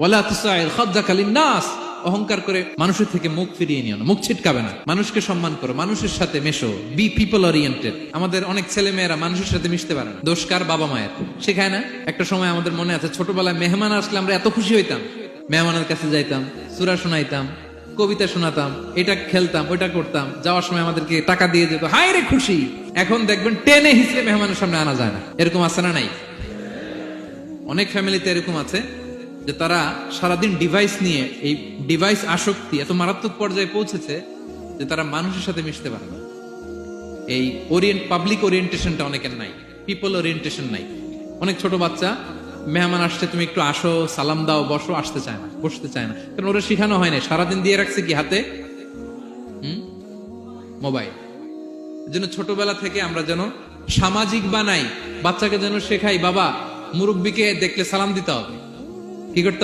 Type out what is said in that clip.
ওয়ালা তুসাইর খাদ্দাকা লিন-নাস, অহংকার করে মানুষের থেকে মুখ ফিরিয়ে নিও না, মুখ ছিটকাবে না। মানুষকে সম্মান করো, মানুষের সাথে মেশো, বি পিপল ওরিয়েন্টেড। আমাদের অনেক ছেলে মেয়েরা মানুষের সাথে মিশতে পারে না, দোষ কার? বাবা মায়ের। শেখায় না। একটা সময় আমাদের মনে আছে, ছোটবেলায় মেহমান আসলে আমরা এত খুশি হইতাম, মেহমানের কাছে যাইতাম, সূরা শোনাইতাম, কবিতা শোনাতাম, এটা খেলতাম, ওইটা করতাম, যাওয়ার সময় আমাদেরকে টাকা দিয়ে যেত, হায় রে খুশি। এখন দেখবেন টেনে হিসেবে মেহমানের সামনে আনা যায় না। এরকম আছে না নাই? অনেক ফ্যামিলিতে এরকম আছে যে তারা সারাদিন ডিভাইস নিয়ে, এই ডিভাইস আসক্তি এত মারাত্মক পর্যায়ে পৌঁছেছে যে তারা মানুষের সাথে মিশতে পারে না। এই পাবলিক ওরিয়েন্টেশনটা অনেকের নাই, পিপল ওরিয়েন্টেশন নাই। অনেক ছোট বাচ্চা, মেহমান আসছে, তুমি একটু আসো, সালাম দাও, বসো, আসতে চায় না, বসতে চায় না, কারণ ওরা শিখানো হয় না। সারাদিন দিয়ে রাখছে কি হাতে? মোবাইল। এই জন্য ছোটবেলা থেকে আমরা যেন সামাজিক বানাই, বাচ্চাকে যেন শেখাই, বাবা মুরব্বীকে দেখলে সালাম দিতে হবে। কি করতে